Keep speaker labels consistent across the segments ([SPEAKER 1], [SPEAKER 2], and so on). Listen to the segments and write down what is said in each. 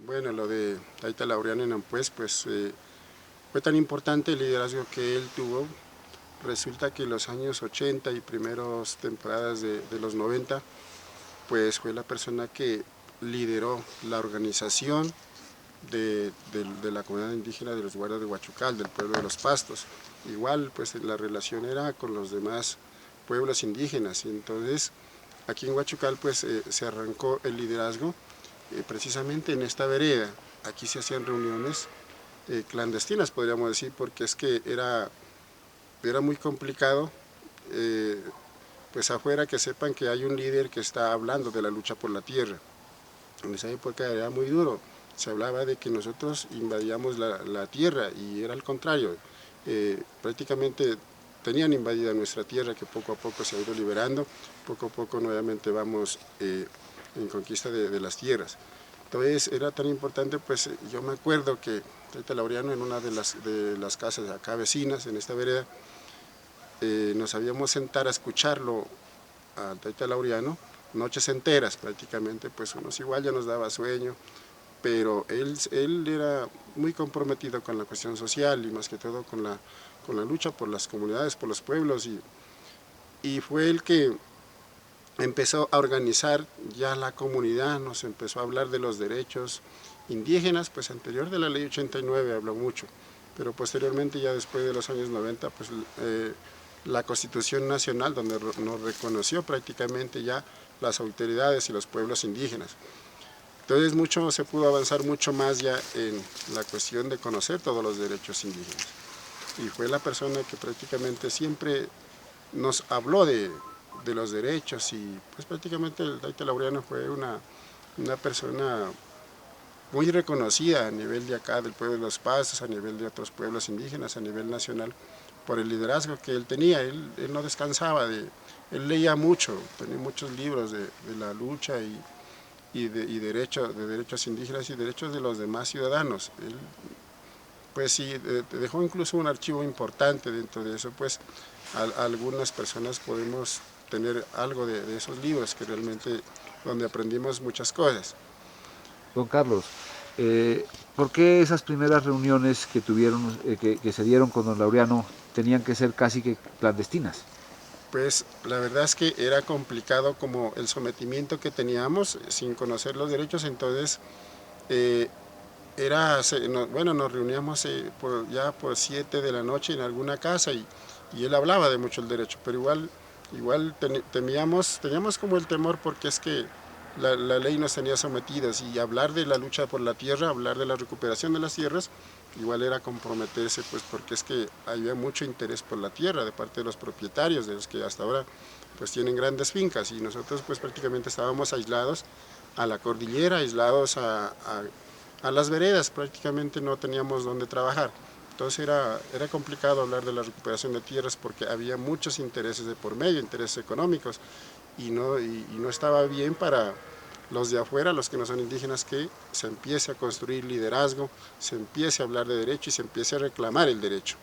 [SPEAKER 1] Bueno, lo de Taita Laureano en Ampués, pues fue tan importante el liderazgo que él tuvo. Resulta que en los años 80 y primeras temporadas de los 90, pues fue la persona que lideró la organización de la comunidad indígena de los Guardas de Huachucal, del pueblo de los Pastos. Igual, pues la relación era con los demás pueblos indígenas, y entonces aquí en Huachucal pues se arrancó el liderazgo precisamente en esta vereda. Aquí se hacían reuniones clandestinas, podríamos decir, porque es que era muy complicado pues afuera que sepan que hay un líder que está hablando de la lucha por la tierra. En esa época era muy duro, se hablaba de que nosotros invadíamos la tierra y era al contrario, prácticamente tenían invadida nuestra tierra, que poco a poco se ha ido liberando, poco a poco nuevamente vamos en conquista de las tierras. Entonces era tan importante, pues yo me acuerdo que Taita Laureano en una de las casas acá vecinas, en esta vereda, nos habíamos sentar a escucharlo a Taita Laureano, noches enteras prácticamente, pues unos igual ya nos daba sueño, pero él era muy comprometido con la cuestión social y más que todo con la lucha por las comunidades, por los pueblos, y fue el que empezó a organizar ya la comunidad, nos empezó a hablar de los derechos indígenas, pues anterior de la ley 89 habló mucho, pero posteriormente ya después de los años 90, pues la Constitución Nacional, donde nos reconoció prácticamente ya las autoridades y los pueblos indígenas. Entonces se pudo avanzar mucho más ya en la cuestión de conocer todos los derechos indígenas. Y fue la persona que prácticamente siempre nos habló de los derechos, y pues prácticamente el Taita Laureano fue una persona muy reconocida a nivel de acá, del pueblo de los Pastos, a nivel de otros pueblos indígenas, a nivel nacional, por el liderazgo que él tenía. Él no descansaba, él leía mucho, tenía muchos libros de la lucha y de derechos indígenas y derechos de los demás ciudadanos. Él, pues sí, dejó incluso un archivo importante. Dentro de eso, pues algunas personas podemos tener algo de esos libros, que realmente donde aprendimos muchas cosas.
[SPEAKER 2] Don Carlos, ¿por qué esas primeras reuniones que tuvieron, que se dieron con don Laureano, tenían que ser casi que clandestinas?
[SPEAKER 1] Pues la verdad es que era complicado como el sometimiento que teníamos sin conocer los derechos. Entonces eh, bueno, nos reuníamos ya por 7 de la noche en alguna casa, y él hablaba de mucho el derecho, pero igual teníamos como el temor, porque es que la ley nos tenía sometidos, y hablar de la lucha por la tierra, hablar de la recuperación de las tierras, igual era comprometerse, pues porque es que había mucho interés por la tierra de parte de los propietarios, de los que hasta ahora pues tienen grandes fincas, y nosotros pues prácticamente estábamos aislados a la cordillera, aislados a las veredas, prácticamente no teníamos dónde trabajar. Entonces era complicado hablar de la recuperación de tierras, porque había muchos intereses de por medio, intereses económicos, y no estaba bien para los de afuera, los que no son indígenas, que se empiece a construir liderazgo, se empiece a hablar de derecho y se empiece a reclamar el derecho.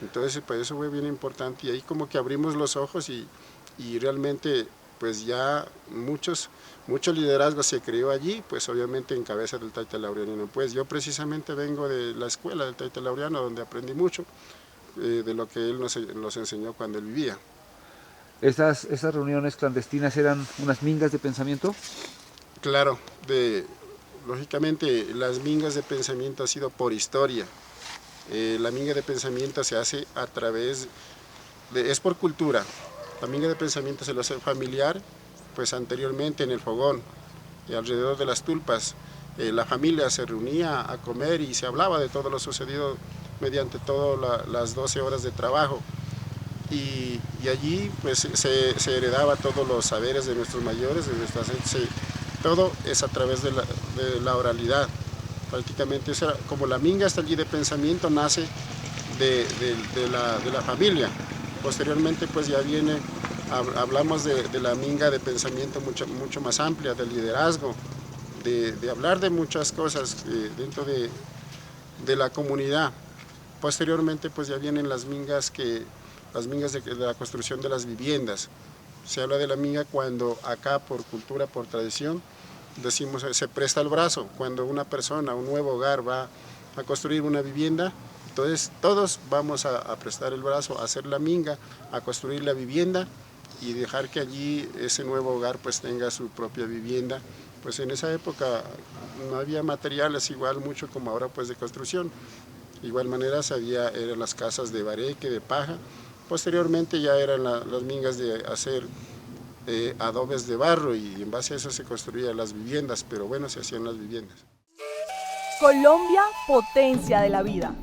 [SPEAKER 1] Entonces, pues eso fue bien importante, y ahí como que abrimos los ojos, y realmente pues ya mucho liderazgo se creó allí, pues obviamente en cabeza del Taita Laureano. Pues yo precisamente vengo de la escuela del Taita Laureano, donde aprendí mucho de lo que él nos enseñó cuando él vivía.
[SPEAKER 2] ¿Esas reuniones clandestinas eran unas mingas de pensamiento?
[SPEAKER 1] Claro, lógicamente las mingas de pensamiento ha sido por historia. La minga de pensamiento se hace a través es por cultura. La minga de pensamiento se lo hace familiar, pues anteriormente en el fogón, alrededor de las tulpas, la familia se reunía a comer y se hablaba de todo lo sucedido mediante todas las 12 horas de trabajo. Y allí pues se heredaba todos los saberes de nuestros mayores, de nuestras todo es a través de la oralidad. Prácticamente como la minga está allí de pensamiento, nace de la familia. Posteriormente pues ya hablamos de la minga de pensamiento mucho más amplia, del liderazgo, de hablar de muchas cosas dentro de la comunidad. Posteriormente pues ya vienen las mingas de la construcción de las viviendas. Se habla de la minga cuando acá por cultura, por tradición, decimos, se presta el brazo. Cuando una persona, un nuevo hogar va a construir una vivienda, entonces todos vamos a prestar el brazo, a hacer la minga, a construir la vivienda y dejar que allí ese nuevo hogar pues tenga su propia vivienda. Pues en esa época no había materiales igual mucho como ahora pues de construcción. De igual manera eran las casas de bareque, de paja. Posteriormente ya eran las mingas de hacer adobes de barro y en base a eso se construían las viviendas, pero bueno, se hacían las viviendas.
[SPEAKER 3] Colombia, potencia de la vida.